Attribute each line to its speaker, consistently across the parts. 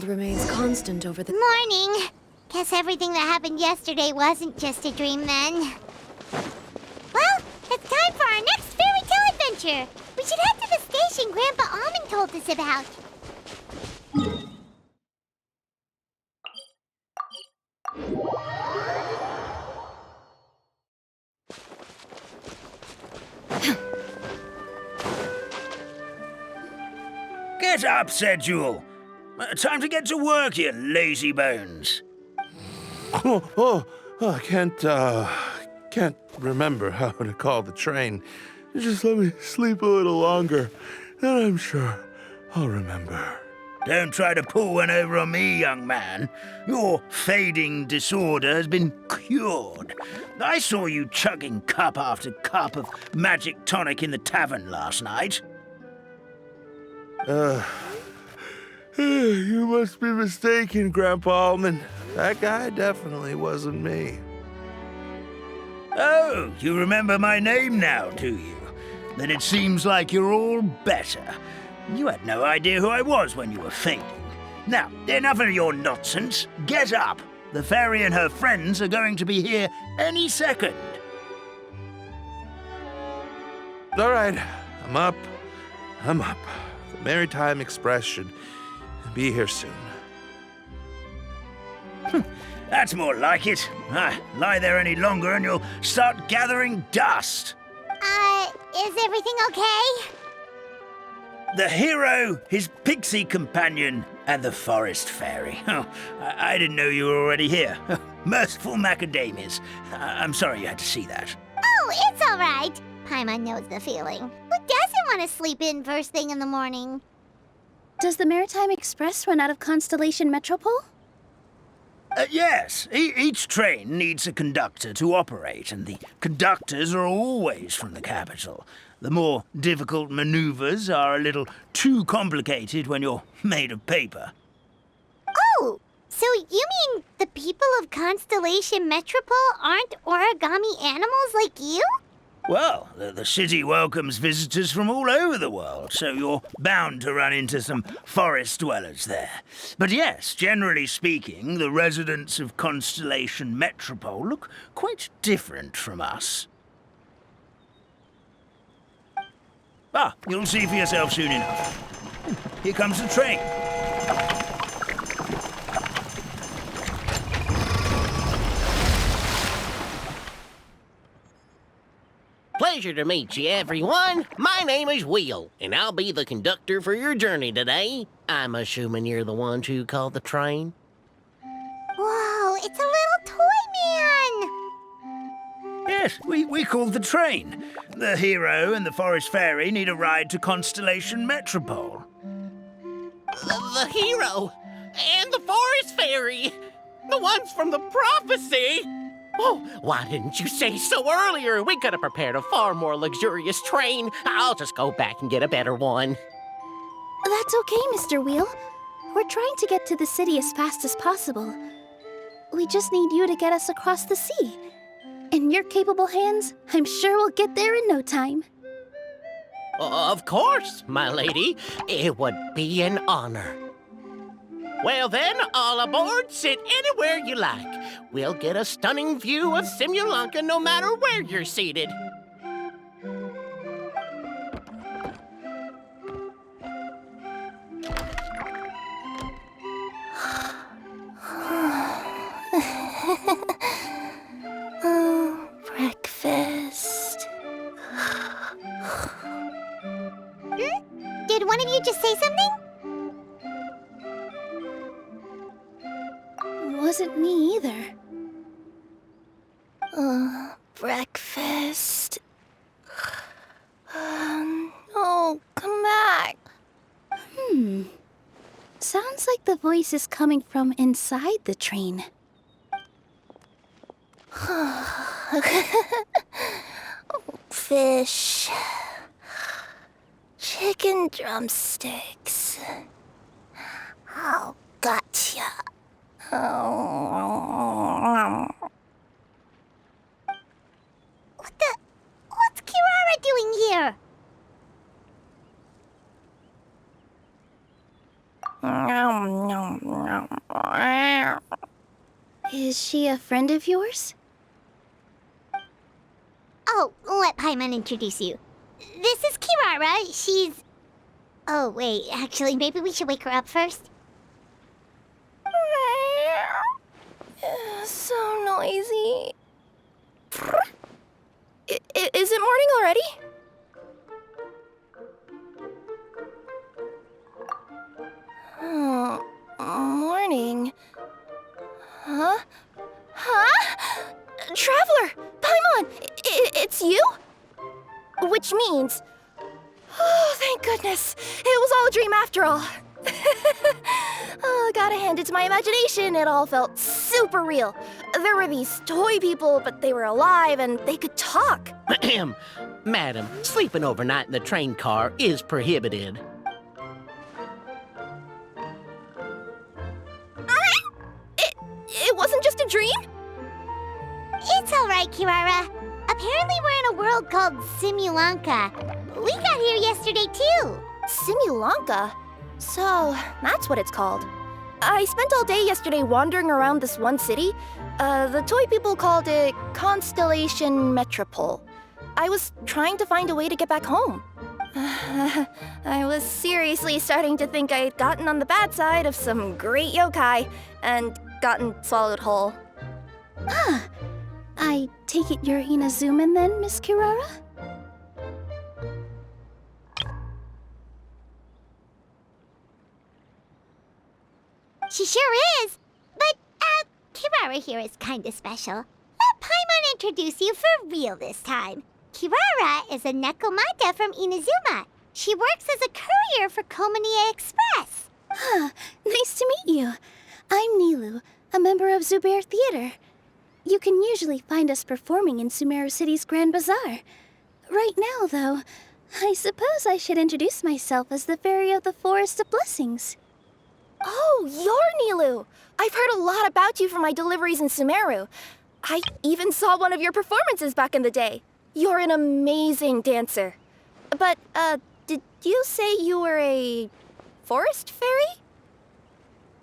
Speaker 1: remains constant over the...
Speaker 2: Morning! Guess everything that happened yesterday wasn't just a dream then. Well, it's time for our next fairy tale adventure! We should head to the station Grandpa Almond told us about.
Speaker 3: Get up, said Jewel. Time to get to work, you lazy bones.
Speaker 4: I can't remember how to call the train. Just let me sleep a little longer, and I'm sure I'll remember.
Speaker 3: Don't try to pull one over on me, young man. Your fading disorder has been cured. I saw you chugging cup after cup of magic tonic in the tavern last night.
Speaker 4: You must be mistaken, Grandpa Almond. That guy definitely wasn't me.
Speaker 3: Oh, you remember my name now, do you? Then it seems like you're all better. You had no idea who I was when you were fading. Now, enough of your nonsense. Get up. The fairy and her friends are going to be here any second.
Speaker 4: All right, I'm up. The Maritime Express should be here soon.
Speaker 3: That's more like it. Lie there any longer and you'll start gathering dust.
Speaker 2: Is everything okay?
Speaker 3: The hero, his pixie companion, and the forest fairy. Oh, I didn't know you were already here. Merciful macadamias. I'm sorry you had to see that.
Speaker 2: Oh, it's all right. Paimon knows the feeling. Who doesn't want to sleep in first thing in the morning?
Speaker 5: Does the Maritime Express run out of Constellation Metropole?
Speaker 3: Yes, each train needs a conductor to operate, and the conductors are always from the capital. The more difficult maneuvers are a little too complicated when you're made of paper.
Speaker 2: Oh, so you mean the people of Constellation Metropole aren't origami animals like you?
Speaker 3: Well, the city welcomes visitors from all over the world, so you're bound to run into some forest dwellers there. But yes, generally speaking, the residents of Constellation Metropole look quite different from us. You'll see for yourself soon enough. Here comes the train.
Speaker 6: Pleasure to meet you, everyone. My name is Will, and I'll be the conductor for your journey today. I'm assuming you're the ones who called the train?
Speaker 2: Whoa, it's a little toy man!
Speaker 3: Yes, we called the train. The hero and the forest fairy need a ride to Constellation Metropole.
Speaker 6: The hero and the forest fairy, the ones from the prophecy. Oh, why didn't you say so earlier? We could have prepared a far more luxurious train. I'll just go back and get a better one.
Speaker 5: That's okay, Mr. Wheel. We're trying to get to the city as fast as possible. We just need you to get us across the sea. In your capable hands, I'm sure we'll get there in no time.
Speaker 6: Of course, my lady. It would be an honor. Well then, all aboard, sit anywhere you like. We'll get a stunning view of Simulanka no matter where you're seated.
Speaker 5: Oh, breakfast.
Speaker 2: Did one of you just say something?
Speaker 5: Wasn't me either. Breakfast. Oh, come back. Sounds like the voice is coming from inside the train. Fish. Chicken drumsticks. Oh, gotcha.
Speaker 2: What's Kirara doing here?
Speaker 5: Nom, nom, Is she a friend of yours?
Speaker 2: Oh, let Paimon introduce you. This is Kirara. She's... Oh, wait. Actually, maybe we should wake her up first.
Speaker 5: So noisy. Is it morning already? Oh, morning. Huh? Traveler! Paimon! It's you? Which means... Oh, thank goodness. It was all a dream after all. Oh, gotta hand it to my imagination. It all felt super real. There were these toy people, but they were alive and they could talk.
Speaker 6: Madam, sleeping overnight in the train car is prohibited.
Speaker 5: It wasn't just a dream?
Speaker 2: It's all right, Kirara. Apparently we're in a world called Simulanka. We got here yesterday, too.
Speaker 5: Simulanka? So, that's what it's called. I spent all day yesterday wandering around this one city. The toy people called it Constellation Metropole. I was trying to find a way to get back home. I was seriously starting to think I had gotten on the bad side of some great yokai and gotten swallowed whole. I take it you're Inazuman then, Miss Kirara?
Speaker 2: She sure is. But, Kirara here is kinda special. Let Paimon introduce you for real this time. Kirara is a nekomata from Inazuma. She works as a courier for Komanie Express.
Speaker 5: Nice to meet you. I'm Nilou, a member of Zubair Theater. You can usually find us performing in Sumeru City's Grand Bazaar. Right now, though, I suppose I should introduce myself as the Fairy of the Forest of Blessings. Oh, you're Nilou! I've heard a lot about you from my deliveries in Sumeru. I even saw one of your performances back in the day. You're an amazing dancer. But, did you say you were a forest fairy?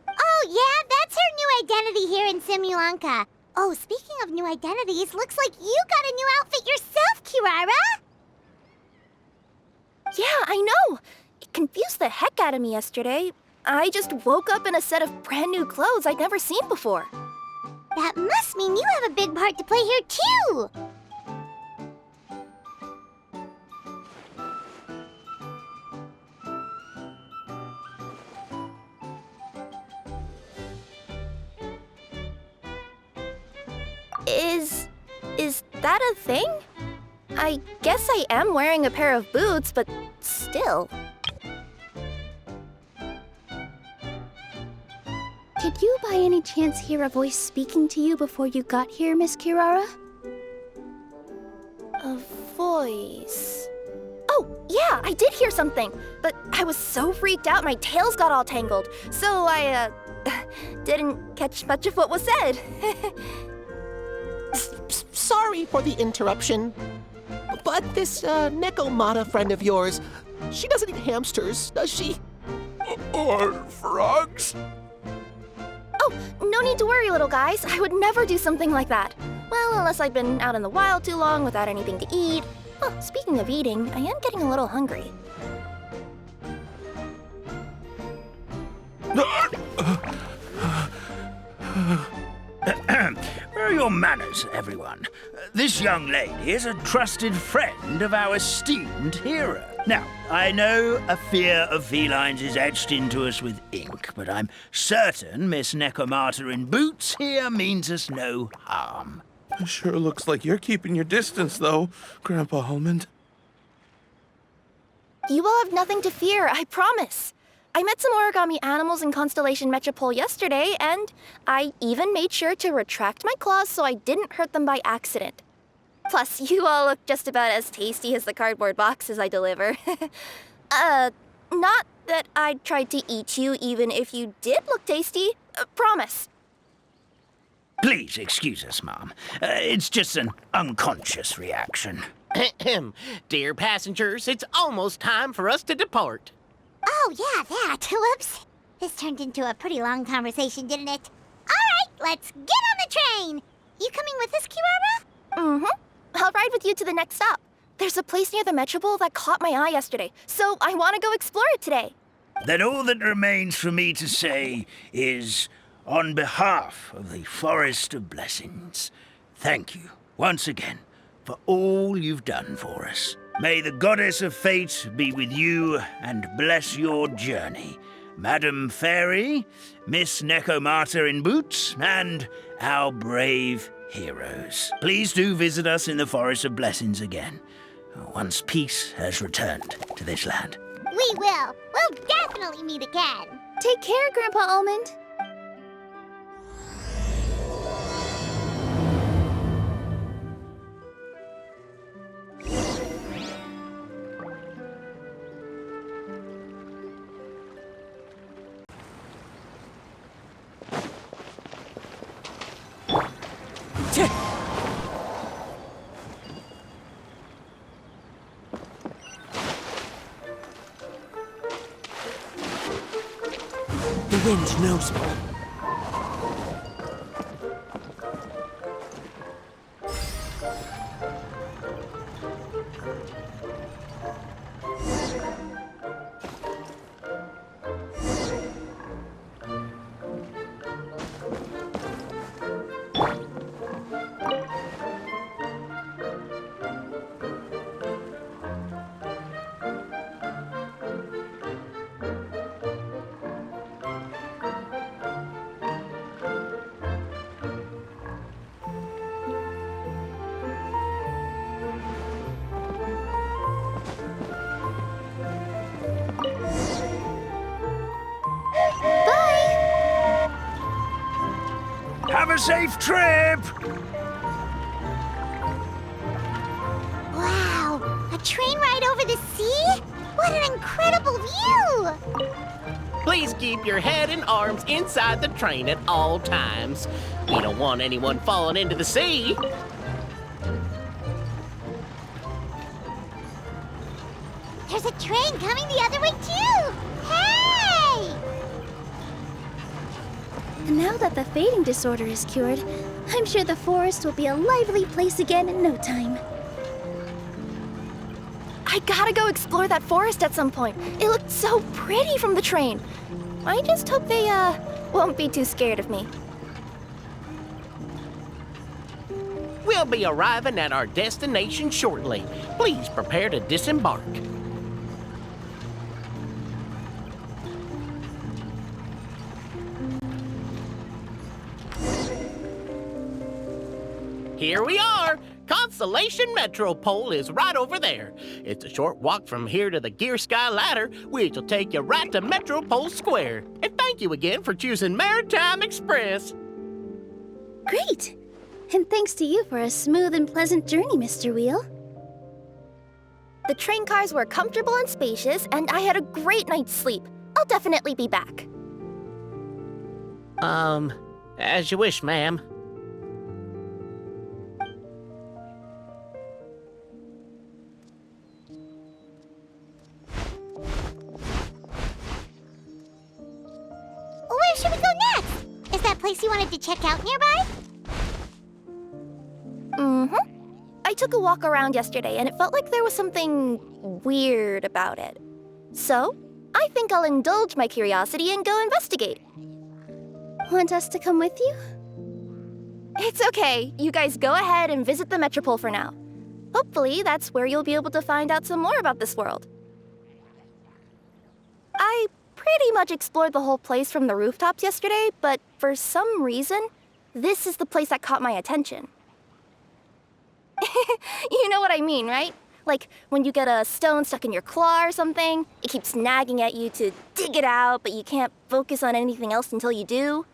Speaker 2: Oh, yeah, that's her new identity here in Simulanka. Oh, speaking of new identities, looks like you got a new outfit yourself, Kirara!
Speaker 5: Yeah, I know. It confused the heck out of me yesterday. I just woke up in a set of brand new clothes I'd never seen before.
Speaker 2: That must mean you have a big part to play here, too!
Speaker 5: Is that a thing? I guess I am wearing a pair of boots, but still. Did you by any chance hear a voice speaking to you before you got here, Miss Kirara? A voice... Oh, yeah, I did hear something, but I was so freaked out my tails got all tangled, so I, didn't catch much of what was said.
Speaker 6: Sorry for the interruption, but this Nekomata friend of yours, she doesn't eat hamsters, does she?
Speaker 4: Or frogs?
Speaker 5: Oh, no need to worry, little guys. I would never do something like that. Well, unless I've been out in the wild too long without anything to eat. Oh, speaking of eating, I am getting a little hungry.
Speaker 3: Where are your manners, everyone? This young lady is a trusted friend of our esteemed hero. Now, I know a fear of felines is etched into us with ink, but I'm certain Miss Nekomata in boots here means us no harm.
Speaker 4: It sure looks like you're keeping your distance, though, Grandpa Almond.
Speaker 5: You will have nothing to fear, I promise. I met some origami animals in Constellation Metropole yesterday, and I even made sure to retract my claws so I didn't hurt them by accident. Plus, you all look just about as tasty as the cardboard boxes I deliver. Not that I'd tried to eat you even if you did look tasty. Promise.
Speaker 3: Please excuse us, Mom. It's just an unconscious reaction.
Speaker 6: Dear passengers, it's almost time for us to depart.
Speaker 2: Oh, yeah, that. Whoops. This turned into a pretty long conversation, didn't it? All right, let's get on the train! You coming with us, Kirara?
Speaker 1: Mm-hmm. I'll ride with you to the next stop. There's a place near the Metropole that caught my eye yesterday, so I want to go explore it today.
Speaker 3: Then all that remains for me to say is, on behalf of the Forest of Blessings, thank you once again for all you've done for us. May the Goddess of Fate be with you and bless your journey. Madam Fairy, Miss Necomata in boots, and our brave heroes. Please do visit us in the Forest of Blessings again, once peace has returned to this land.
Speaker 2: We will. We'll definitely meet again.
Speaker 5: Take care, Grandpa Almond.
Speaker 6: The wind knows me.
Speaker 3: Have a safe trip!
Speaker 2: Wow, a train ride over the sea? What an incredible view!
Speaker 6: Please keep your head and arms inside the train at all times. We don't want anyone falling into the sea.
Speaker 2: There's a train coming the other way too! Hey!
Speaker 5: Now that the fading disorder is cured, I'm sure the forest will be a lively place again in no time.
Speaker 1: I gotta go explore that forest at some point. It looked so pretty from the train. I just hope they, won't be too scared of me.
Speaker 6: We'll be arriving at our destination shortly. Please prepare to disembark. Here we are! Constellation Metropole is right over there. It's a short walk from here to the Gear Sky Ladder, which will take you right to Metropole Square. And thank you again for choosing Maritime Express.
Speaker 5: Great! And thanks to you for a smooth and pleasant journey, Mr. Wheel.
Speaker 1: The train cars were comfortable and spacious, and I had a great night's sleep. I'll definitely be back.
Speaker 6: As you wish, ma'am.
Speaker 2: Where should we go next? Is that place you wanted to check out nearby?
Speaker 1: Mm-hmm. I took a walk around yesterday, and it felt like there was something weird about it. So, I think I'll indulge my curiosity and go investigate.
Speaker 5: Want us to come with you?
Speaker 1: It's okay. You guys go ahead and visit the Metropole for now. Hopefully, that's where you'll be able to find out some more about this world. I pretty much explored the whole place from the rooftops yesterday, but for some reason, this is the place that caught my attention. You know what I mean, right? Like when you get a stone stuck in your claw or something, it keeps nagging at you to dig it out, but you can't focus on anything else until you do.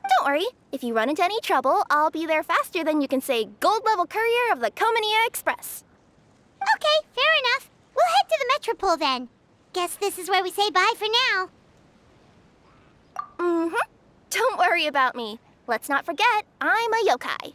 Speaker 1: Don't worry, if you run into any trouble, I'll be there faster than you can say gold level courier of the Comania Express.
Speaker 2: Okay, fair enough. We'll head to the Metropole then. Guess this is where we say bye for now.
Speaker 1: Mm-hmm. Don't worry about me. Let's not forget, I'm a yokai.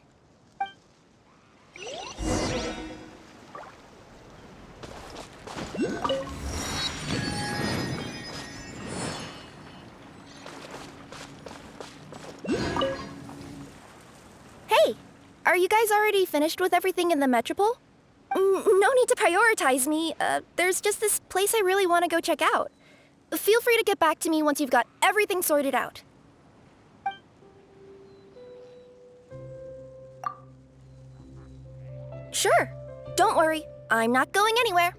Speaker 1: are you guys already finished with everything in the Metropole? No need to prioritize me. There's just this place I really want to go check out. Feel free to get back to me once you've got everything sorted out. Sure. Don't worry. I'm not going anywhere.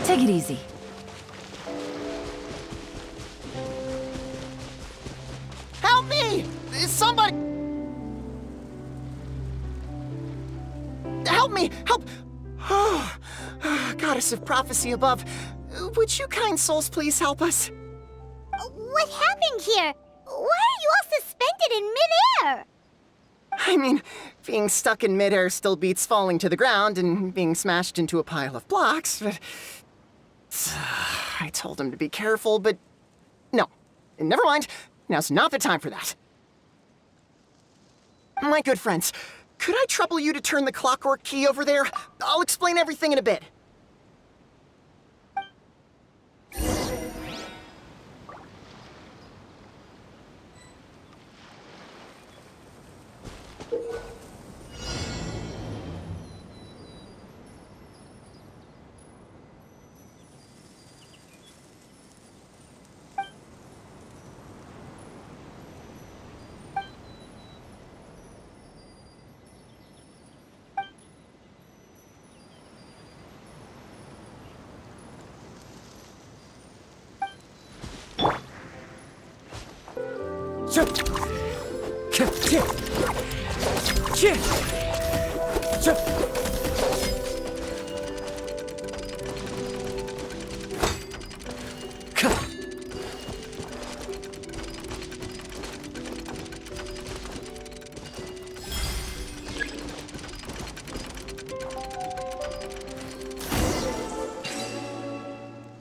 Speaker 7: Take it easy.
Speaker 8: Help me! Somebody! Help me! Help! Oh, Goddess of Prophecy above, would you kind souls please help us?
Speaker 2: What happened here? Why are you all suspended in midair?
Speaker 8: I mean, being stuck in midair still beats falling to the ground and being smashed into a pile of blocks, but... I told him to be careful, but... No. Never mind. Now's not the time for that. My good friends, could I trouble you to turn the clockwork key over there? I'll explain everything in a bit.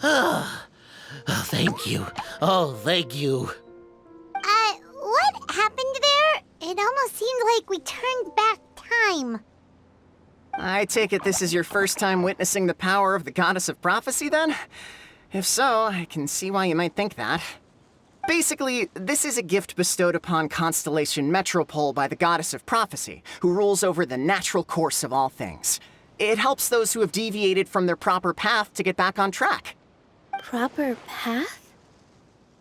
Speaker 6: Oh, thank you. Oh, thank you.
Speaker 2: What happened there? It almost seemed like we turned back time.
Speaker 8: I take it this is your first time witnessing the power of the Goddess of Prophecy, then? If so, I can see why you might think that. Basically, this is a gift bestowed upon Constellation Metropole by the Goddess of Prophecy, who rules over the natural course of all things. It helps those who have deviated from their proper path to get back on track.
Speaker 5: Proper path?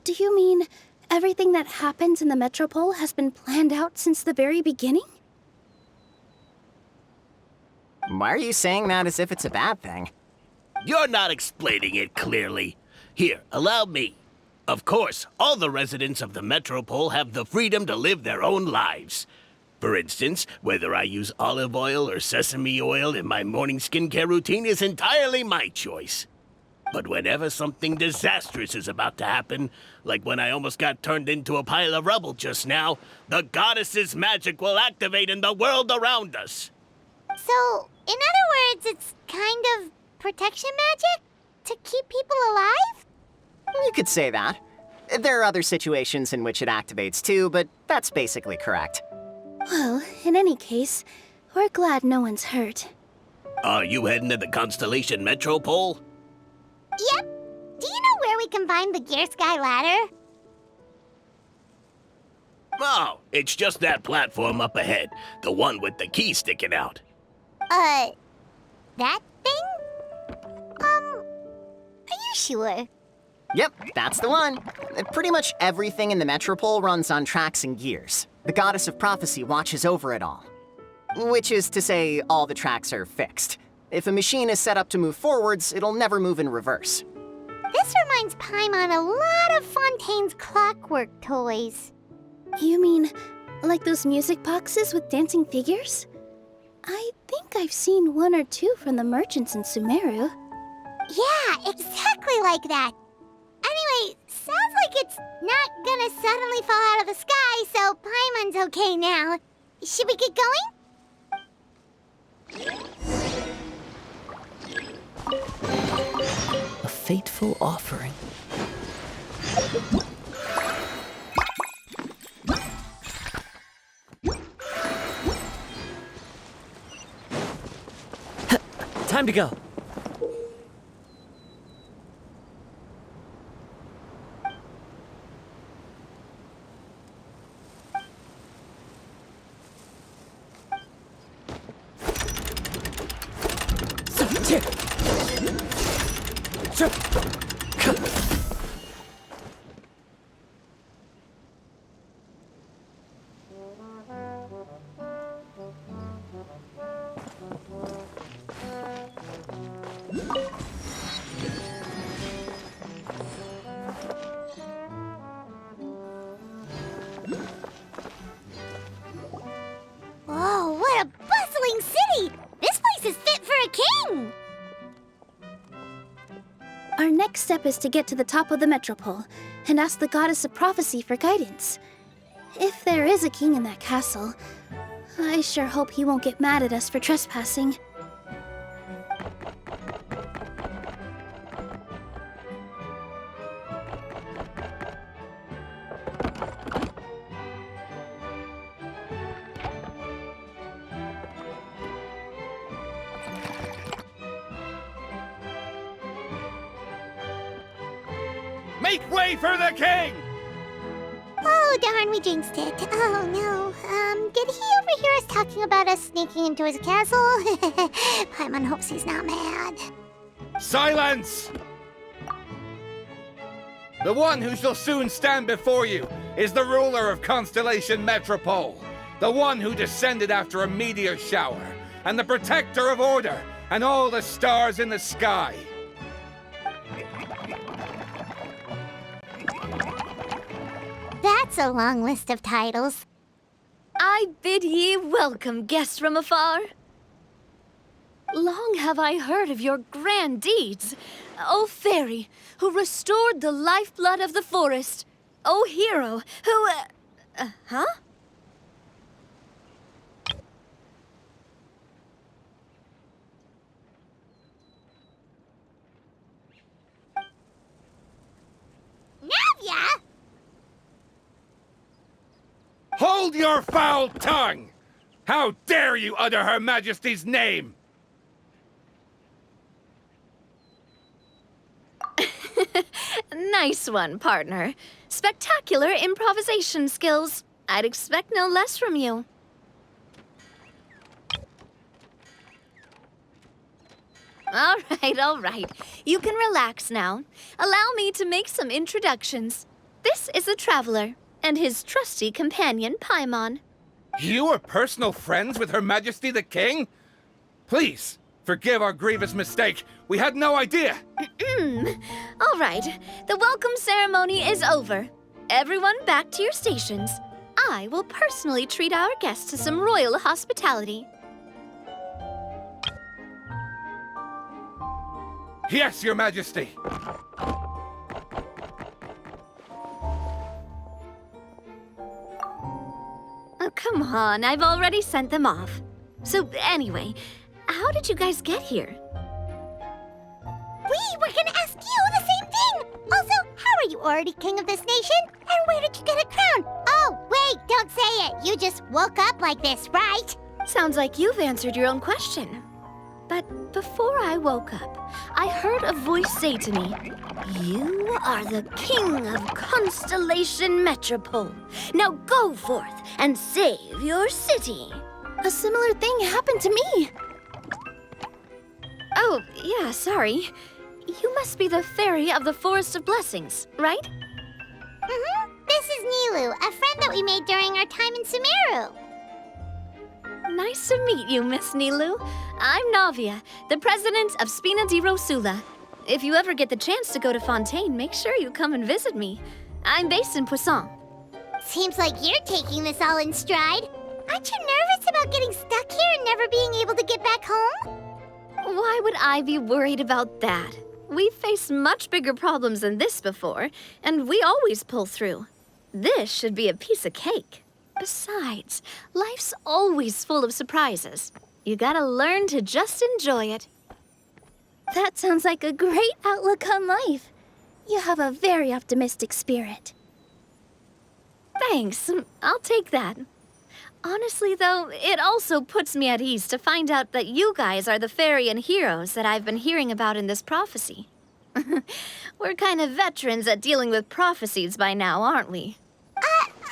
Speaker 5: Do you mean everything that happens in the Metropole has been planned out since the very beginning?
Speaker 8: Why are you saying that as if it's a bad thing?
Speaker 6: You're not explaining it clearly. Here, allow me. Of course, all the residents of the Metropole have the freedom to live their own lives. For instance, whether I use olive oil or sesame oil in my morning skincare routine is entirely my choice. But whenever something disastrous is about to happen, like when I almost got turned into a pile of rubble just now, the goddess's magic will activate in the world around us.
Speaker 2: So, in other words, it's kind of protection magic? To keep people alive?
Speaker 8: You could say that. There are other situations in which it activates too, but that's basically correct.
Speaker 5: Well, in any case, we're glad no one's hurt.
Speaker 6: Are you heading to the Constellation Metropole?
Speaker 2: Yep. Do you know where we can find the Gear Sky ladder?
Speaker 6: Oh, it's just that platform up ahead. The one with the key sticking out.
Speaker 2: That thing? Are you sure?
Speaker 8: Yep, that's the one. Pretty much everything in the Metropole runs on tracks and gears. The Goddess of Prophecy watches over it all. Which is to say, all the tracks are fixed. If a machine is set up to move forwards, it'll never move in reverse.
Speaker 2: This reminds Paimon a lot of Fontaine's clockwork toys.
Speaker 5: You mean, like those music boxes with dancing figures? I think I've seen one or two from the merchants in Sumeru.
Speaker 2: Yeah, exactly like that. Anyway, sounds like it's not gonna suddenly fall out of the sky, so Paimon's okay now. Should we get going?
Speaker 7: A fateful offering. Time to go.
Speaker 2: Whoa, what a bustling city! This place is fit for a king!
Speaker 5: Our next step is to get to the top of the metropole and ask the goddess of prophecy for guidance. If there is a king in that castle, I sure hope he won't get mad at us for trespassing.
Speaker 4: Make way for the king!
Speaker 2: Oh, darn, we jinxed it. Oh, no. Did he overhear us talking about us sneaking into his castle? Paimon hopes he's not mad.
Speaker 4: Silence! The one who shall soon stand before you is the ruler of Constellation Metropole, the one who descended after a meteor shower, and the protector of order and all the stars in the sky.
Speaker 2: That's a long list of titles.
Speaker 9: I bid ye welcome, guests from afar. Long have I heard of your grand deeds, O fairy, who restored the lifeblood of the forest, O hero, who, huh?
Speaker 2: Navia?
Speaker 4: Hold your foul tongue! How dare you utter Her Majesty's name?
Speaker 9: Nice one, partner. Spectacular improvisation skills. I'd expect no less from you. All right. You can relax now. Allow me to make some introductions. This is the Traveler, and his trusty companion, Paimon.
Speaker 4: You are personal friends with Her Majesty the King? Please, forgive our grievous mistake. We had no idea.
Speaker 9: All right, the welcome ceremony is over. Everyone back to your stations. I will personally treat our guests to some royal hospitality.
Speaker 4: Yes, Your Majesty.
Speaker 9: Oh, come on, I've already sent them off. So anyway, how did you guys get here?
Speaker 2: We were gonna ask you the same thing! Also, how are you already king of this nation? And where did you get a crown? Oh, wait, don't say it! You just woke up like this, right?
Speaker 9: Sounds like you've answered your own question. But before I woke up, I heard a voice say to me, "You are the king of Constellation Metropole. Now go forth and save your city."
Speaker 5: A similar thing happened to me.
Speaker 9: Oh, yeah, sorry. You must be the fairy of the Forest of Blessings, right?
Speaker 2: This is Nilou, a friend that we made during our time in Sumeru.
Speaker 9: Nice to meet you, Miss Nilou. I'm Navia, the president of Spina di Rosula. If you ever get the chance to go to Fontaine, make sure you come and visit me. I'm based in Poisson.
Speaker 2: Seems like you're taking this all in stride. Aren't you nervous about getting stuck here and never being able to get back home?
Speaker 9: Why would I be worried about that? We've faced much bigger problems than this before, and we always pull through. This should be a piece of cake. Besides, life's always full of surprises. You gotta learn to just enjoy it.
Speaker 5: That sounds like a great outlook on life. You have a very optimistic spirit.
Speaker 9: Thanks, I'll take that. Honestly, though, it also puts me at ease to find out that you guys are the fairy and heroes that I've been hearing about in this prophecy. We're kind of veterans at dealing with prophecies by now, aren't we?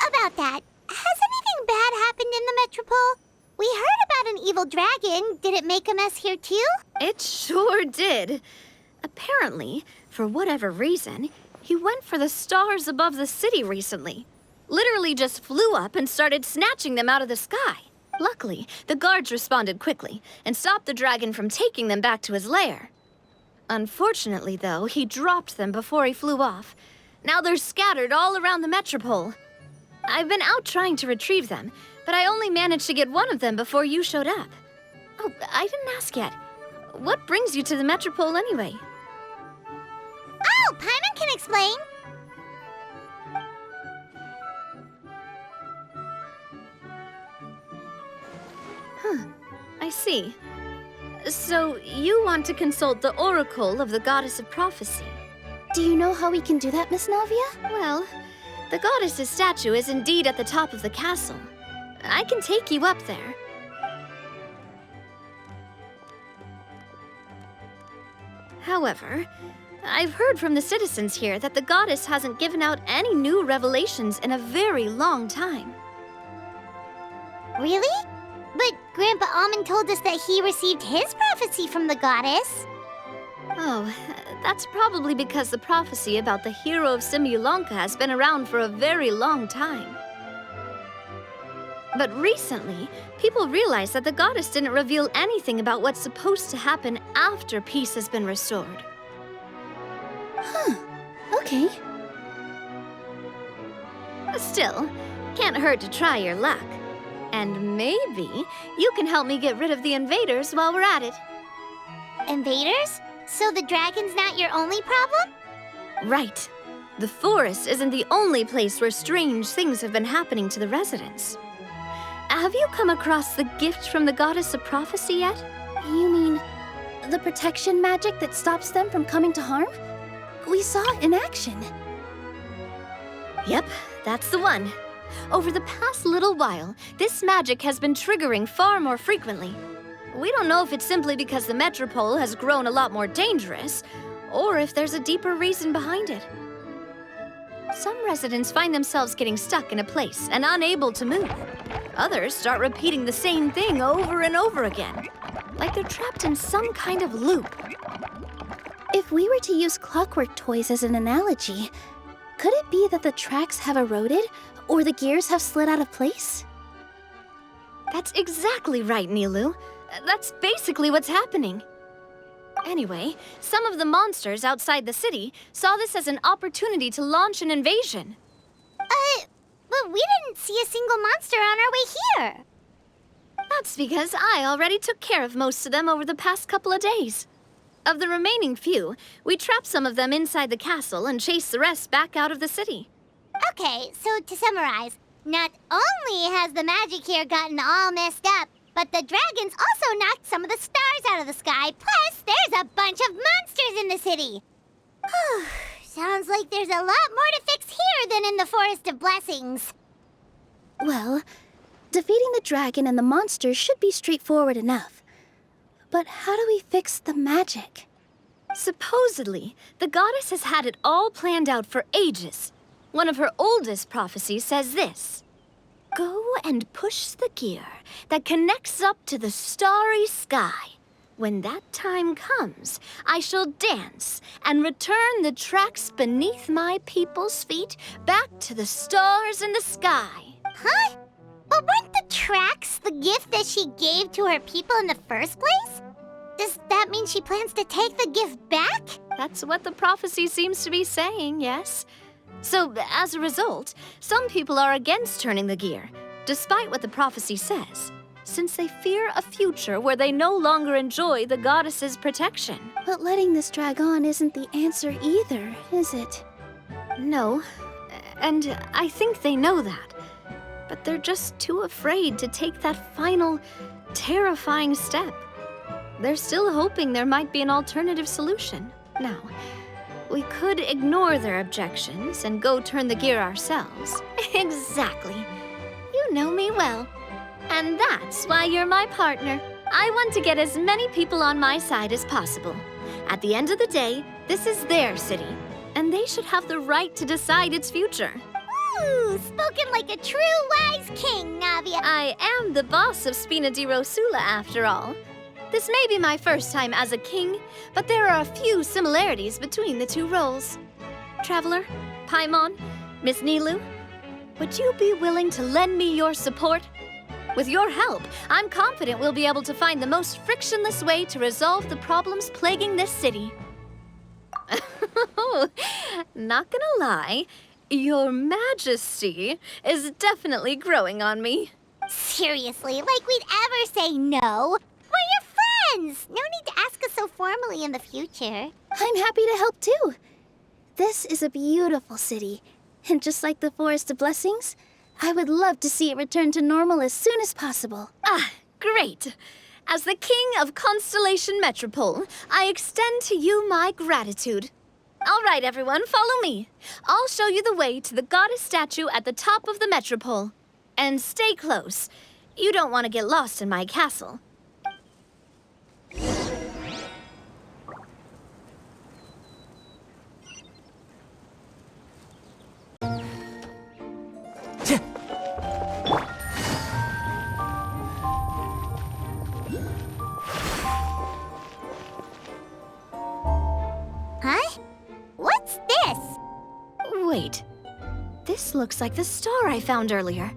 Speaker 2: About that, has anything bad happened in the Metropole? We heard about an evil dragon. Did it make a mess here too?
Speaker 9: It sure did. Apparently, for whatever reason, he went for the stars above the city recently. Literally just flew up and started snatching them out of the sky. Luckily, the guards responded quickly and stopped the dragon from taking them back to his lair. Unfortunately, though, he dropped them before he flew off. Now they're scattered all around the Metropole. I've been out trying to retrieve them, but I only managed to get one of them before you showed up. Oh, I didn't ask yet. What brings you to the Metropole anyway?
Speaker 2: Oh, Paimon can explain.
Speaker 9: I see. So, you want to consult the Oracle of the Goddess of Prophecy.
Speaker 5: Do you know how we can do that, Miss Navia?
Speaker 9: Well, the goddess's statue is indeed at the top of the castle. I can take you up there. However, I've heard from the citizens here that the goddess hasn't given out any new revelations in a very long time.
Speaker 2: Really? But Grandpa Almond told us that he received his prophecy from the goddess.
Speaker 9: Oh, that's probably because the prophecy about the hero of Simulanka has been around for a very long time. But recently, people realized that the goddess didn't reveal anything about what's supposed to happen after peace has been restored.
Speaker 5: Okay.
Speaker 9: Still, can't hurt to try your luck. And maybe you can help me get rid of the invaders while we're at it.
Speaker 2: Invaders? So the dragon's not your only problem?
Speaker 9: Right. The forest isn't the only place where strange things have been happening to the residents. Have you come across the gift from the Goddess of Prophecy yet?
Speaker 5: You mean the protection magic that stops them from coming to harm? We saw it in action.
Speaker 9: Yep, that's the one. Over the past little while, this magic has been triggering far more frequently. We don't know if it's simply because the Metropole has grown a lot more dangerous, or if there's a deeper reason behind it. Some residents find themselves getting stuck in a place and unable to move. Others start repeating the same thing over and over again, like they're trapped in some kind of loop.
Speaker 5: If we were to use clockwork toys as an analogy, could it be that the tracks have eroded or the gears have slid out of place?
Speaker 9: That's exactly right, Nilou. That's basically what's happening. Anyway, some of the monsters outside the city saw this as an opportunity to launch an invasion.
Speaker 2: But we didn't see a single monster on our way here.
Speaker 9: That's because I already took care of most of them over the past couple of days. Of the remaining few, we trapped some of them inside the castle and chased the rest back out of the city.
Speaker 2: Okay, so to summarize, not only has the magic here gotten all messed up, but the dragons also knocked some of the stars out of the sky, plus there's a bunch of monsters in the city. Sounds like there's a lot more to fix here than in the Forest of Blessings.
Speaker 5: Well, defeating the dragon and the monsters should be straightforward enough. But how do we fix the magic?
Speaker 9: Supposedly, the goddess has had it all planned out for ages. One of her oldest prophecies says this: "Go and push the gear that connects up to the starry sky. When that time comes, I shall dance and return the tracks beneath my people's feet back to the stars in the sky."
Speaker 2: Huh? But weren't the tracks the gift that she gave to her people in the first place? Does that mean she plans to take the gift back?
Speaker 9: That's what the prophecy seems to be saying, yes. So, as a result, some people are against turning the gear, despite what the prophecy says, since they fear a future where they no longer enjoy the goddess's protection.
Speaker 5: But letting this drag on isn't the answer either, is it?
Speaker 9: No, and I think they know that. But they're just too afraid to take that final, terrifying step. They're still hoping there might be an alternative solution. Now, we could ignore their objections and go turn the gear ourselves. Exactly. You know me well. And that's why you're my partner. I want to get as many people on my side as possible. At the end of the day, this is their city, and they should have the right to decide its future.
Speaker 2: Ooh, spoken like a true wise king, Navia.
Speaker 9: I am the boss of Spina di Rosula, after all. This may be my first time as a king, but there are a few similarities between the two roles. Traveler, Paimon, Miss Nilou, would you be willing to lend me your support? With your help, I'm confident we'll be able to find the most frictionless way to resolve the problems plaguing this city. Not gonna lie, Your Majesty is definitely growing on me.
Speaker 2: Seriously, like we'd ever say no. We're your friends. No need to ask us so formally in the future.
Speaker 5: I'm happy to help too. This is a beautiful city, and just like the Forest of Blessings, I would love to see it return to normal as soon as possible.
Speaker 9: Ah, great. As the King of Constellation Metropole, I extend to you my gratitude. All right, everyone, follow me. I'll show you the way to the goddess statue at the top of the Metropole. And stay close. You don't want to get lost in my castle.
Speaker 2: Huh? What's this?
Speaker 9: Wait. This looks like the star I found earlier.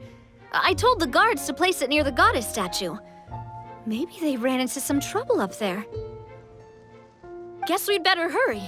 Speaker 9: I told the guards to place it near the goddess statue. Maybe they ran into some trouble up there. Guess we'd better hurry.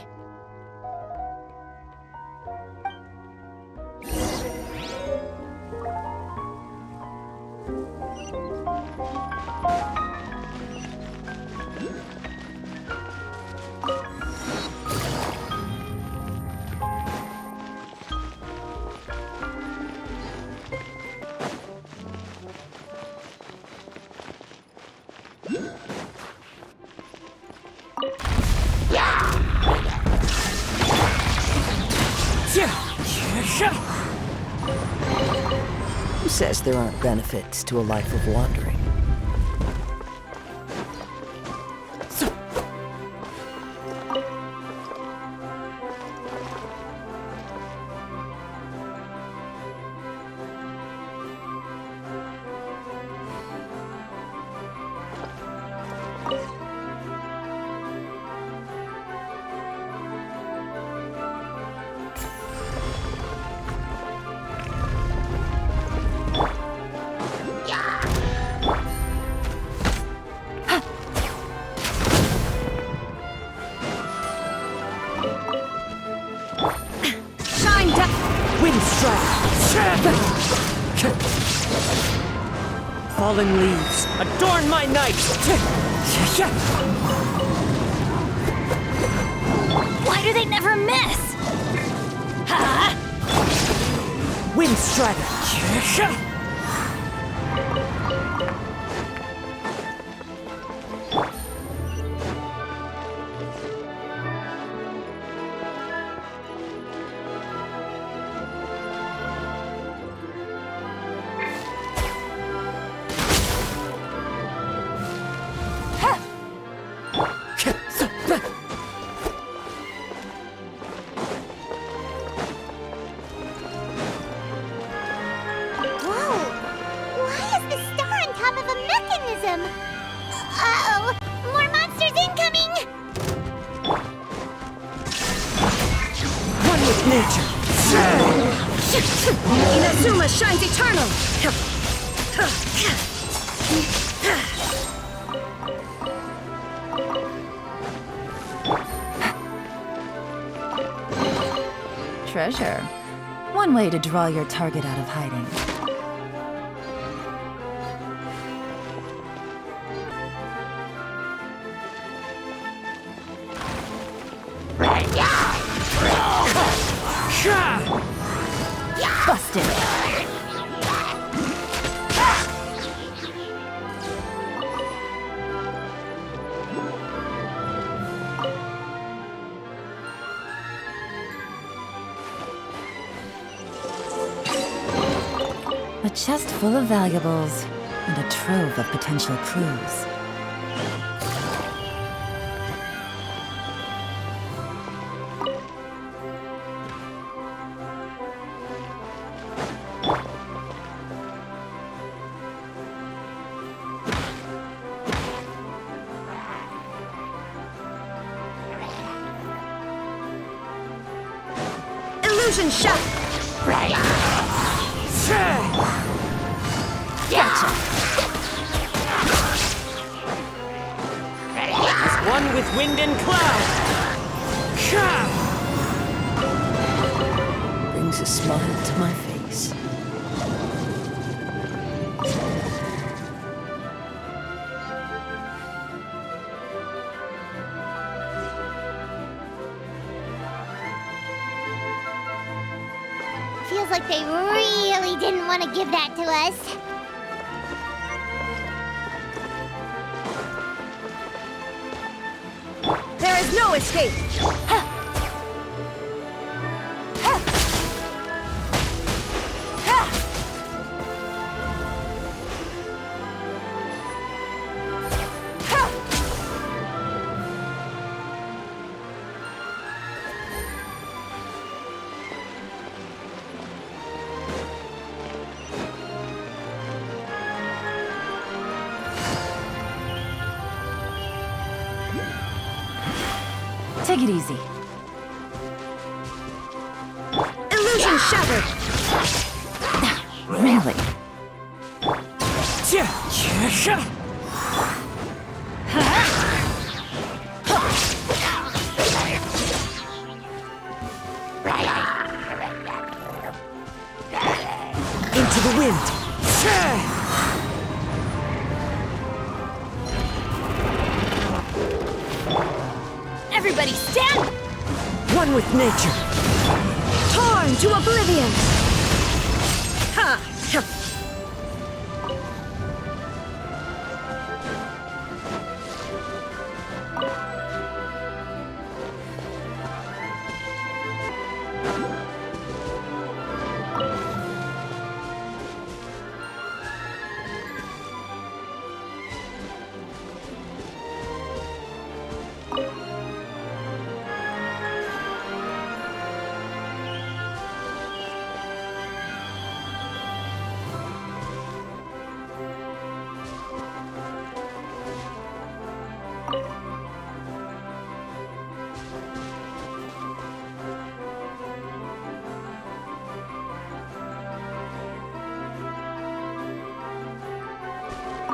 Speaker 7: Who says there aren't benefits to a life of wandering?
Speaker 10: Fallen leaves, adorn my night!
Speaker 1: Why do they never miss? Huh?
Speaker 10: Wind Strider!
Speaker 2: Uh-oh! More monsters incoming!
Speaker 10: One with nature!
Speaker 9: Inazuma shines eternal!
Speaker 7: Treasure. One way to draw your target out of hiding. Busted. A chest full of valuables. and a trove of potential clues.
Speaker 9: Illusion shot! Gotcha!
Speaker 10: As one with wind and cloud. Brings a smile to my face.
Speaker 2: Feels like they really didn't want to give that to us.
Speaker 9: There is no escape!
Speaker 7: Take it easy.
Speaker 9: Illusion shattered!
Speaker 7: Really?
Speaker 10: Into the wind.
Speaker 9: Everybody stand!
Speaker 10: One with nature.
Speaker 9: Torn to oblivion! Ha!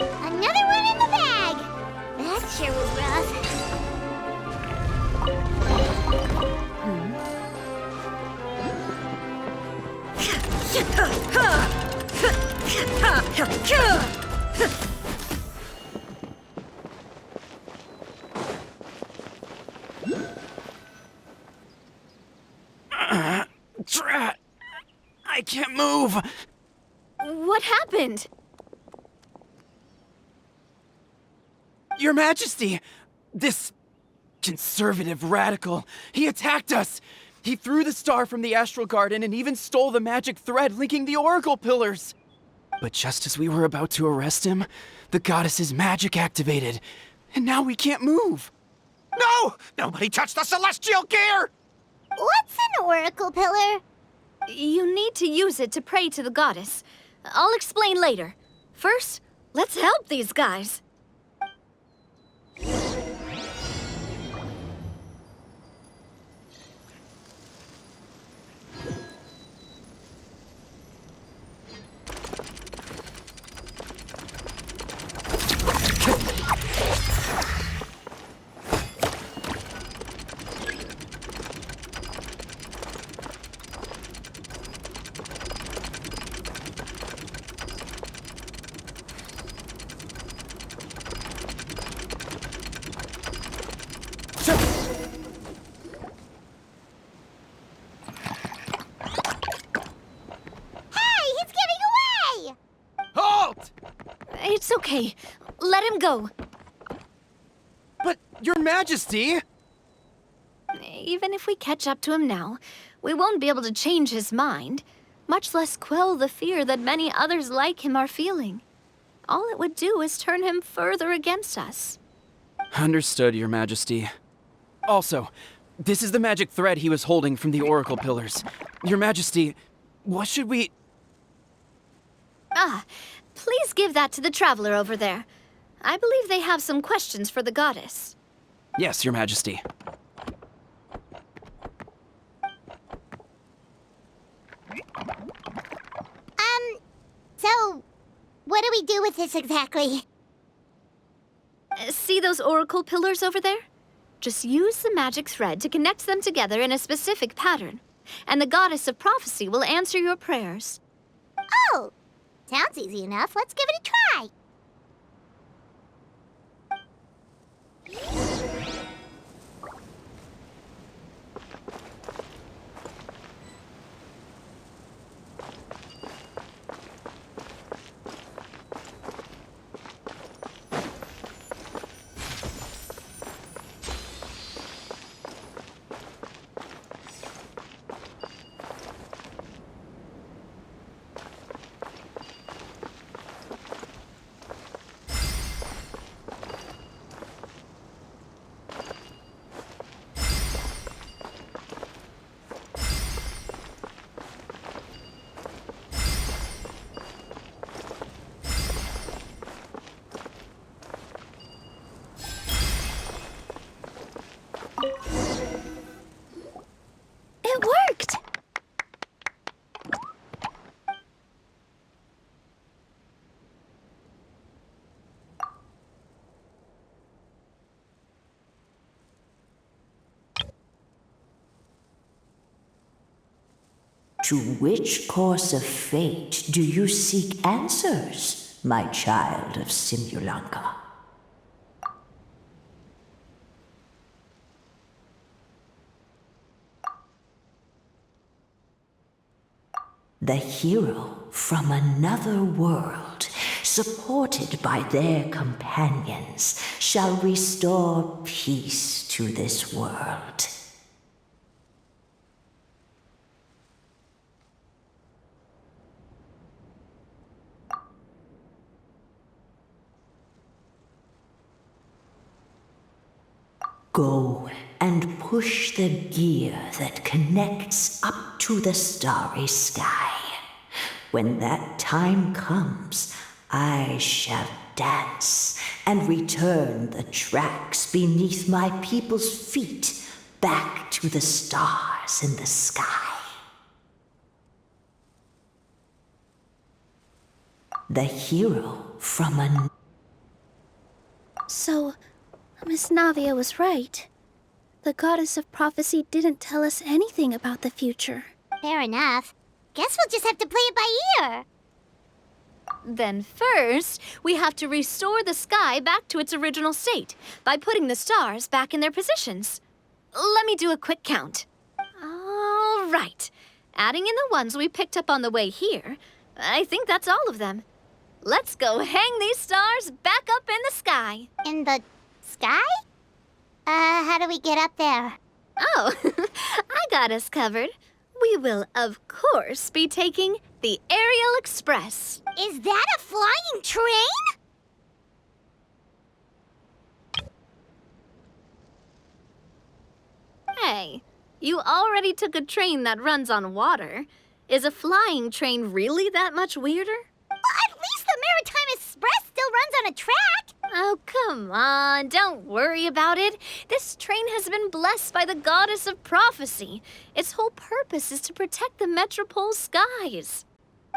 Speaker 2: Another one in the bag! That sure was rough.
Speaker 8: Drat! I can't move!
Speaker 9: What happened?
Speaker 8: Your Majesty! This conservative radical, he attacked us! He threw the star from the Astral Garden and even stole the magic thread linking the Oracle Pillars! But just as we were about to arrest him, the goddess's magic activated, and now we can't move!
Speaker 6: No! Nobody touched the celestial gear!
Speaker 2: What's an oracle pillar?
Speaker 9: You need to use it to pray to the goddess. I'll explain later. First, let's help these guys. It's okay. Let him go.
Speaker 8: But, Your Majesty!
Speaker 9: Even if we catch up to him now, we won't be able to change his mind, much less quell the fear that many others like him are feeling. All it would do is turn him further against us.
Speaker 11: Understood, Your Majesty. Also, this is the magic thread he was holding from the Oracle Pillars. Your Majesty, what should we...
Speaker 9: Please give that to the traveler over there. I believe they have some questions for the goddess.
Speaker 11: Yes, Your Majesty.
Speaker 2: So, what do we do with this exactly?
Speaker 9: See those oracle pillars over there? Just use the magic thread to connect them together in a specific pattern, and the goddess of prophecy will answer your prayers.
Speaker 2: Oh, sounds easy enough. Let's give it a try.
Speaker 5: It worked!
Speaker 12: To which course of fate do you seek answers, my child of Simulanka? The hero from another world, supported by their companions, shall restore peace to this world. Go and push the gear that connects up to the starry sky. When that time comes, I shall dance and return the tracks beneath my people's feet back to the stars in the sky. The hero from a...
Speaker 5: So, Miss Navia was right. The goddess of prophecy didn't tell us anything about the future.
Speaker 2: Fair enough. Guess we'll just have to play it by ear.
Speaker 9: Then first, we have to restore the sky back to its original state by putting the stars back in their positions. Let me do a quick count. All right. Adding in the ones we picked up on the way here, I think that's all of them. Let's go hang these stars back up in the sky.
Speaker 2: In the sky? How do we get up there?
Speaker 9: Oh, I got us covered. We will, of course, be taking the Aerial Express.
Speaker 2: Is that a flying train?
Speaker 9: Hey, you already took a train that runs on water. Is a flying train really that much weirder?
Speaker 2: Well, at least the Maritime Express still runs on a track.
Speaker 9: Oh, come on, don't worry about it. This train has been blessed by the goddess of prophecy. Its whole purpose is to protect the Metropole's skies.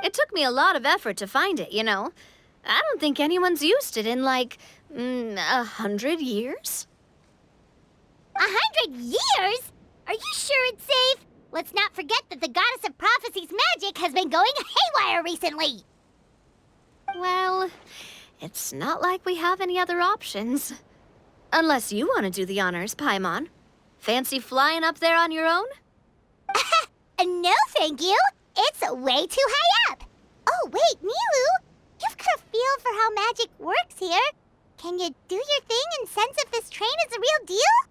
Speaker 9: It took me a lot of effort to find it, you know. I don't think anyone's used it in, like, 100 years.
Speaker 2: 100 years? Are you sure it's safe? Let's not forget that the goddess of prophecy's magic has been going haywire recently.
Speaker 9: Well, it's not like we have any other options. Unless you want to do the honors, Paimon. Fancy flying up there on your own?
Speaker 2: No, thank you. It's way too high up. Oh, wait, nilou, you've got a feel for how magic works here. Can you do your thing and sense if this train is the real deal?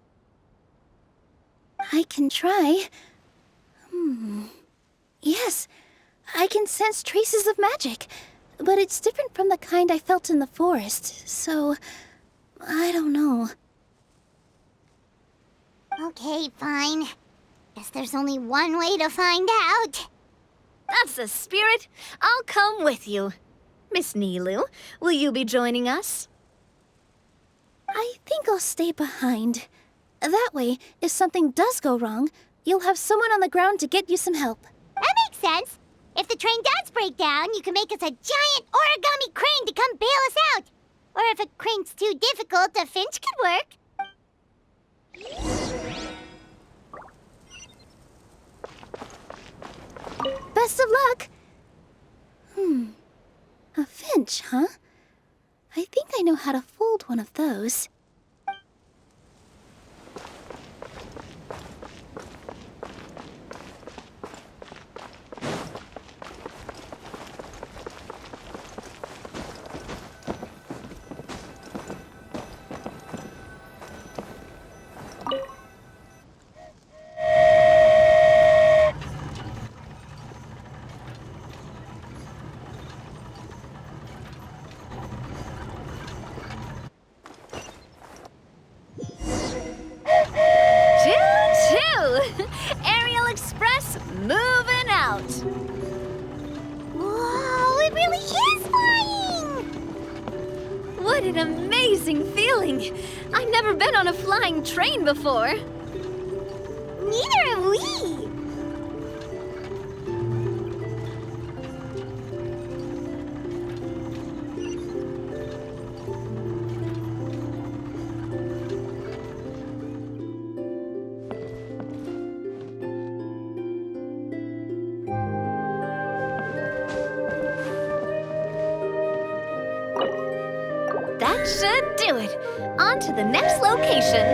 Speaker 5: I can try. Yes, I can sense traces of magic. but it's different from the kind I felt in the forest, so I don't know.
Speaker 2: Okay, fine. Guess there's only one way to find out.
Speaker 9: That's the spirit. I'll come with you. Miss Nilou, will you be joining us?
Speaker 5: I think I'll stay behind. That way, if something does go wrong, you'll have someone on the ground to get you some help.
Speaker 2: That makes sense. If the train does break down, you can make us a giant origami crane to come bail us out. Or if a crane's too difficult, a finch could work.
Speaker 5: Best of luck! A finch, huh? I think I know how to fold one of those.
Speaker 2: Whoa, it really is flying!
Speaker 9: What an amazing feeling! I've never been on a flying train before.
Speaker 2: Neither have we!
Speaker 9: That should do it. On to the next location.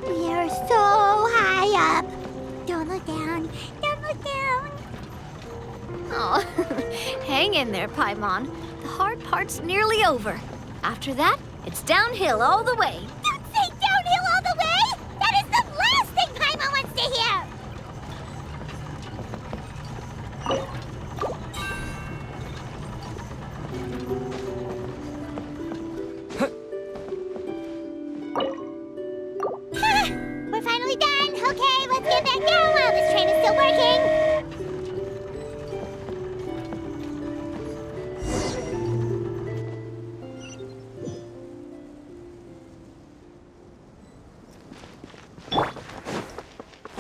Speaker 2: We are so high up. Don't look down. Don't look down.
Speaker 9: Oh, hang in there, Paimon. The hard part's nearly over. After that, it's downhill all the way.
Speaker 2: Don't say downhill all the way! That is the last thing Paimon wants to hear! We're finally done. Okay, let's get back down while this train is still working.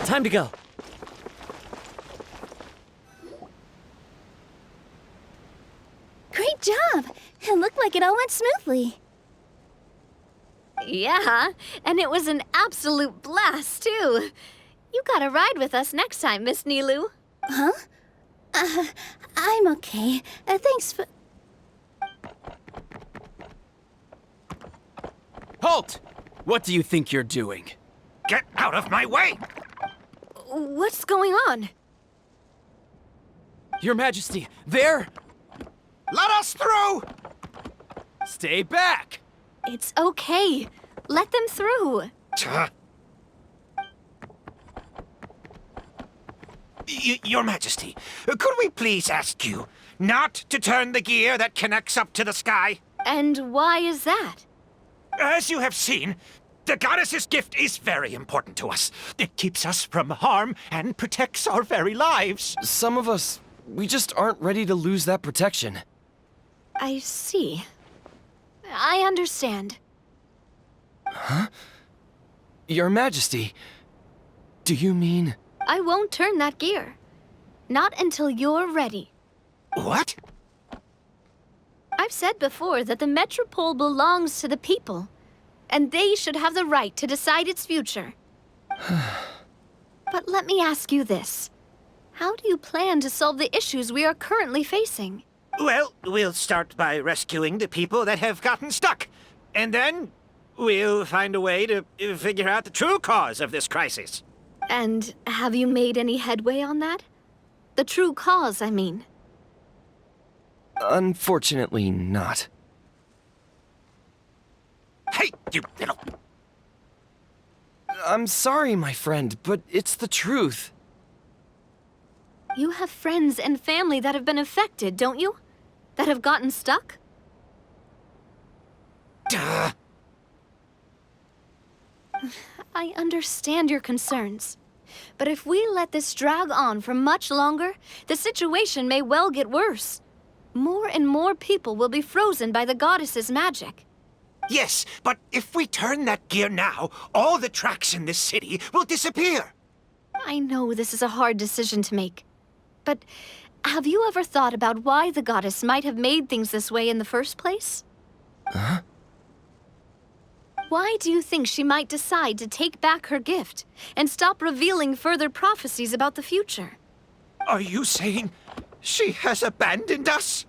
Speaker 10: Time to go.
Speaker 5: Great job! It looked like it all went smoothly.
Speaker 9: Yeah, and it was an absolute blast, too. You gotta ride with us next time, Miss Nilou.
Speaker 5: Huh? I'm okay. Thanks for...
Speaker 11: Halt! What do you think you're doing?
Speaker 3: Get out of my way!
Speaker 9: What's going on?
Speaker 11: Your Majesty, there!
Speaker 3: Let us through!
Speaker 11: Stay back!
Speaker 9: It's okay. Let them through.
Speaker 3: Your Majesty, could we please ask you not to turn the gear that connects up to the sky?
Speaker 9: And why is that?
Speaker 3: As you have seen, the goddess's gift is very important to us. It keeps us from harm and protects our very lives.
Speaker 10: Some of us, we just aren't ready to lose that protection.
Speaker 9: I see. I understand.
Speaker 10: Huh? Your Majesty, do you mean...
Speaker 9: I won't turn that gear. Not until you're ready.
Speaker 3: What?
Speaker 9: I've said before that the Metropole belongs to the people, and they should have the right to decide its future. But let me ask you this. How do you plan to solve the issues we are currently facing?
Speaker 13: Well, we'll start by rescuing the people that have gotten stuck. And then we'll find a way to figure out the true cause of this crisis.
Speaker 9: And have you made any headway on that? The true cause, I mean.
Speaker 10: Unfortunately, not.
Speaker 13: Hey, you little...
Speaker 10: I'm sorry, my friend, but it's the truth.
Speaker 9: You have friends and family that have been affected, don't you? That have gotten stuck?
Speaker 13: Duh.
Speaker 9: I understand your concerns. But if we let this drag on for much longer, the situation may well get worse. More and more people will be frozen by the goddess's magic.
Speaker 13: Yes, but if we turn that gear now, all the tracks in this city will disappear.
Speaker 9: I know this is a hard decision to make. But have you ever thought about why the goddess might have made things this way in the first place?
Speaker 10: Huh?
Speaker 9: Why do you think she might decide to take back her gift and stop revealing further prophecies about the future?
Speaker 13: Are you saying she has abandoned us?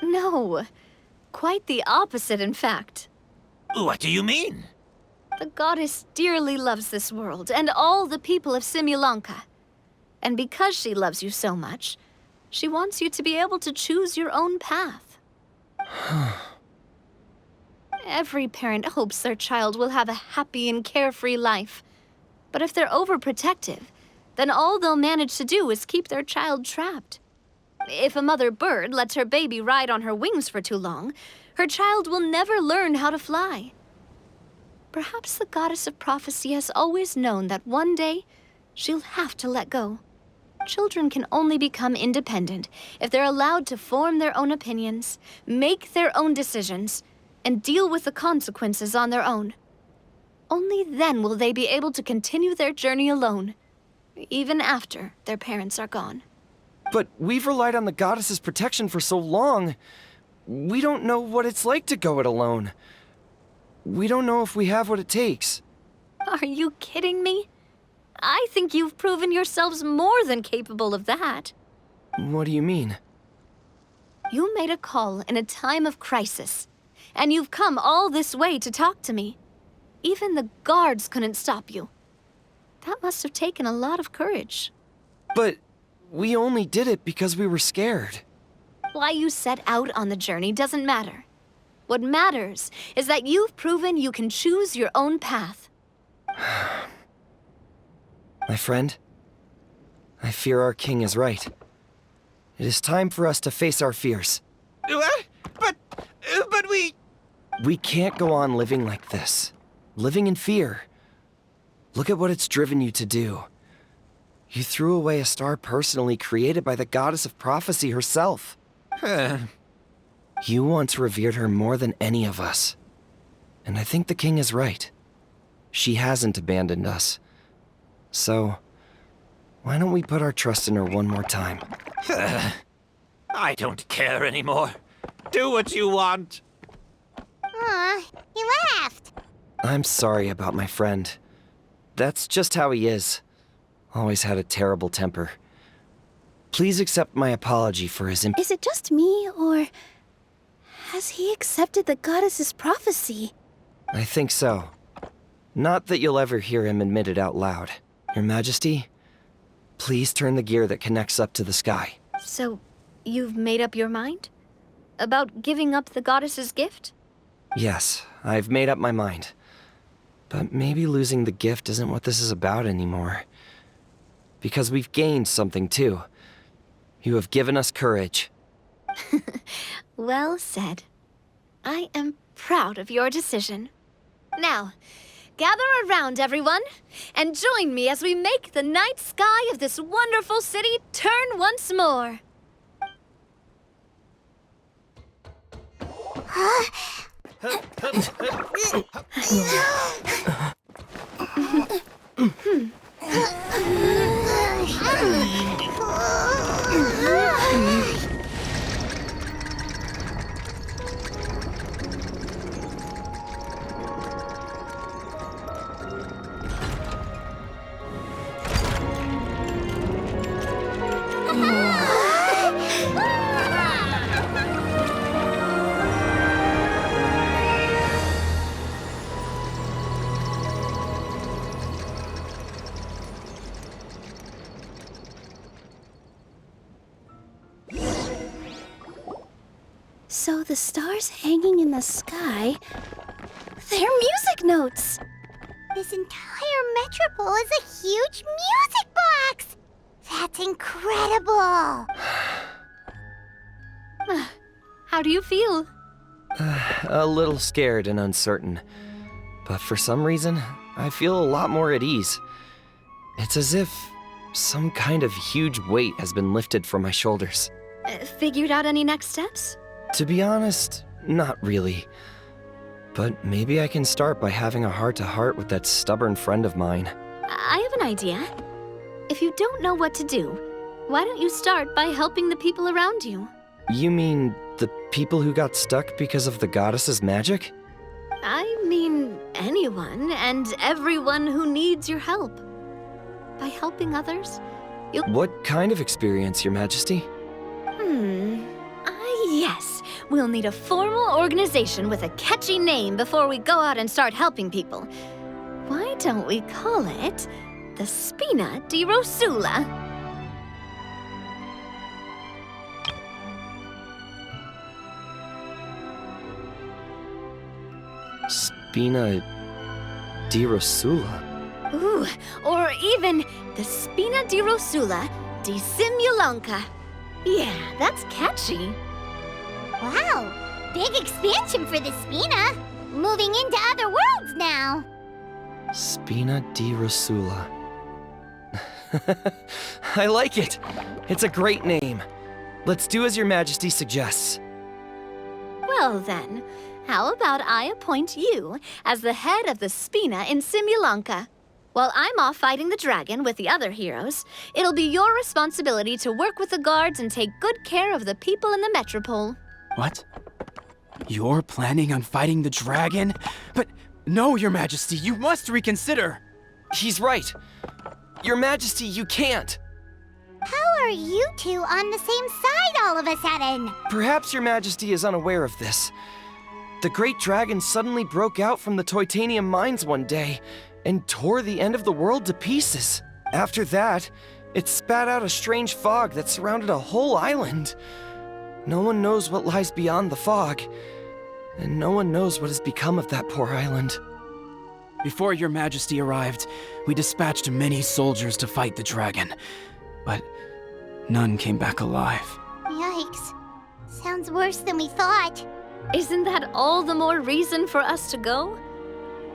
Speaker 9: No. Quite the opposite, in fact.
Speaker 13: What do you mean?
Speaker 9: The goddess dearly loves this world and all the people of Simulanka. And because she loves you so much, she wants you to be able to choose your own path. Every parent hopes their child will have a happy and carefree life. But if they're overprotective, then all they'll manage to do is keep their child trapped. If a mother bird lets her baby ride on her wings for too long, her child will never learn how to fly. Perhaps the goddess of prophecy has always known that one day she'll have to let go. Children can only become independent if they're allowed to form their own opinions, make their own decisions, and deal with the consequences on their own. Only then will they be able to continue their journey alone, even after their parents are gone.
Speaker 10: But we've relied on the goddess's protection for so long. We don't know what it's like to go it alone. We don't know if we have what it takes.
Speaker 9: Are you kidding me? I think you've proven yourselves more than capable of that.
Speaker 10: What do you mean?
Speaker 9: You made a call in a time of crisis, and you've come all this way to talk to me. Even the guards couldn't stop you. That must have taken a lot of courage.
Speaker 10: But we only did it because we were scared.
Speaker 9: Why you set out on the journey doesn't matter. What matters is that you've proven you can choose your own path.
Speaker 10: My friend, I fear our king is right. It is time for us to face our fears.
Speaker 13: What? But we...
Speaker 10: We can't go on living like this. Living in fear. Look at what it's driven you to do. You threw away a star personally created by the goddess of prophecy herself. You once revered her more than any of us. And I think the king is right. She hasn't abandoned us. So, why don't we put our trust in her one more time?
Speaker 13: I don't care anymore. Do what you want.
Speaker 2: Aw, he laughed.
Speaker 10: I'm sorry about my friend. That's just how he is. Always had a terrible temper. Please accept my apology for his
Speaker 5: Is it just me, or has he accepted the goddess's prophecy?
Speaker 10: I think so. Not that you'll ever hear him admit it out loud. Your Majesty, please turn the gear that connects up to the sky.
Speaker 9: So, you've made up your mind? About giving up the goddess's gift?
Speaker 10: Yes, I've made up my mind. But maybe losing the gift isn't what this is about anymore. Because we've gained something too. You have given us courage.
Speaker 9: Well said. I am proud of your decision. Now, gather around, everyone, and join me as we make the night sky of this wonderful city turn once more.
Speaker 5: So the stars hanging in the sky, they're music notes.
Speaker 2: This entire metropole is a huge music box! That's incredible!
Speaker 9: How do you feel?
Speaker 10: A little scared and uncertain. But for some reason, I feel a lot more at ease. It's as if some kind of huge weight has been lifted from my shoulders.
Speaker 9: Figured out any next steps?
Speaker 10: To be honest, not really. But maybe I can start by having a heart-to-heart with that stubborn friend of mine.
Speaker 9: I have an idea. If you don't know what to do, why don't you start by helping the people around you?
Speaker 10: You mean the people who got stuck because of the goddess's magic?
Speaker 9: I mean anyone and everyone who needs your help. By helping others, you'll...
Speaker 10: What kind of experience, Your Majesty?
Speaker 9: Yes. We'll need a formal organization with a catchy name before we go out and start helping people. Why don't we call it the Spina di Rosula?
Speaker 10: Spina di Rosula?
Speaker 9: Ooh, or even the Spina di Rosula di Simulanka. Yeah, that's catchy.
Speaker 2: Wow, big expansion for the Spina. Moving into other worlds now.
Speaker 10: Spina di Rosula. I like it. It's a great name. Let's do as Your Majesty suggests.
Speaker 9: Well then, how about I appoint you as the head of the Spina in Simulanka? While I'm off fighting the dragon with the other heroes, it'll be your responsibility to work with the guards and take good care of the people in the metropole.
Speaker 11: What? You're planning on fighting the dragon? But no, Your Majesty, you must reconsider.
Speaker 10: He's right. Your Majesty, you can't.
Speaker 2: How are you two on the same side all of a sudden?
Speaker 10: Perhaps Your Majesty is unaware of this. The great dragon suddenly broke out from the Titanium mines one day and tore the end of the world to pieces. After that, it spat out a strange fog that surrounded a whole island. No one knows what lies beyond the fog, and no one knows what has become of that poor island.
Speaker 11: Before Your Majesty arrived, we dispatched many soldiers to fight the dragon, but none came back alive.
Speaker 2: Yikes. Sounds worse than we thought.
Speaker 9: Isn't that all the more reason for us to go?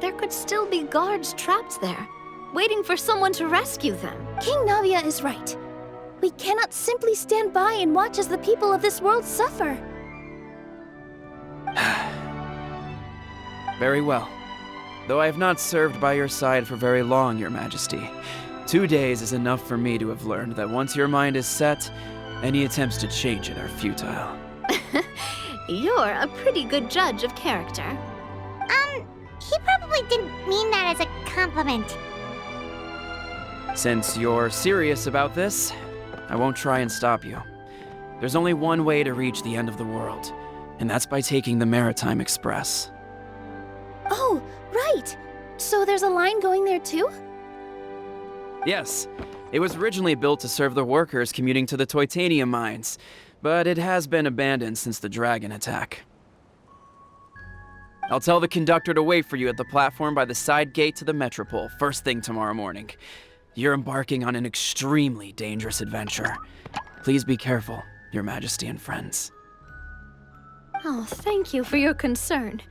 Speaker 9: There could still be guards trapped there, waiting for someone to rescue them.
Speaker 5: King Navia is right. We cannot simply stand by and watch as the people of this world suffer.
Speaker 11: Very well. Though I have not served by your side for very long, Your Majesty. 2 days is enough for me to have learned that once your mind is set, any attempts to change it are futile.
Speaker 9: You're a pretty good judge of character.
Speaker 2: He probably didn't mean that as a compliment.
Speaker 11: Since you're serious about this, I won't try and stop you. There's only one way to reach the end of the world, and that's by taking the Maritime Express.
Speaker 5: Oh, right. So there's a line going there too?
Speaker 11: Yes, it was originally built to serve the workers commuting to the Titanium mines, but it has been abandoned since the dragon attack. I'll tell the conductor to wait for you at the platform by the side gate to the Metropole first thing tomorrow morning. You're embarking on an extremely dangerous adventure. Please be careful, Your Majesty and friends.
Speaker 9: Oh, thank you for your concern.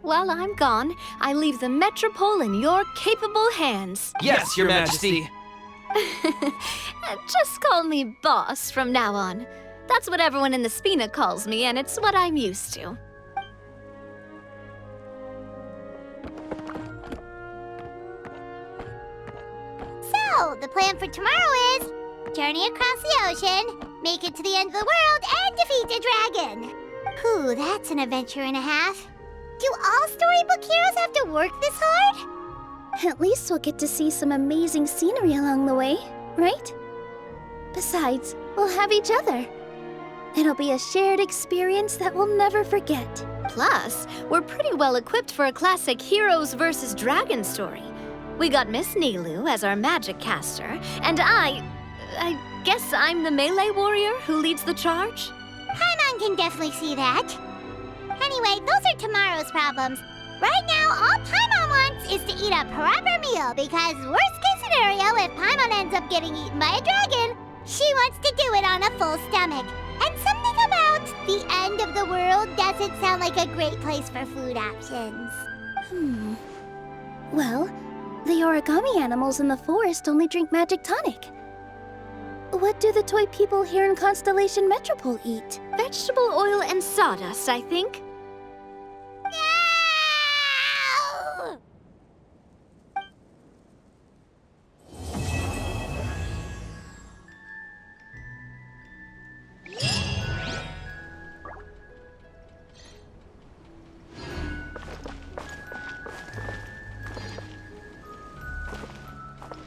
Speaker 9: While I'm gone, I leave the Metropole in your capable hands.
Speaker 11: Yes, Your Majesty!
Speaker 9: Just call me boss from now on. That's what everyone in the Spina calls me, and it's what I'm used to.
Speaker 2: So, the plan for tomorrow is journey across the ocean, make it to the end of the world, and defeat a dragon. Whew, that's an adventure and a half. Do all storybook heroes have to work this hard?
Speaker 5: At least we'll get to see some amazing scenery along the way, right? Besides, we'll have each other. It'll be a shared experience that we'll never forget.
Speaker 9: Plus, we're pretty well equipped for a classic heroes versus dragon story. We got Miss Nilou as our magic caster, and I guess I'm the melee warrior who leads the charge?
Speaker 2: Paimon can definitely see that. Anyway, those are tomorrow's problems. Right now, all Paimon wants is to eat a proper meal because worst case scenario, if Paimon ends up getting eaten by a dragon, she wants to do it on a full stomach. And something about the end of the world doesn't sound like a great place for food options.
Speaker 5: Well, the origami animals in the forest only drink magic tonic. What do the toy people here in Constellation Metropole eat?
Speaker 9: Vegetable oil and sawdust, I think.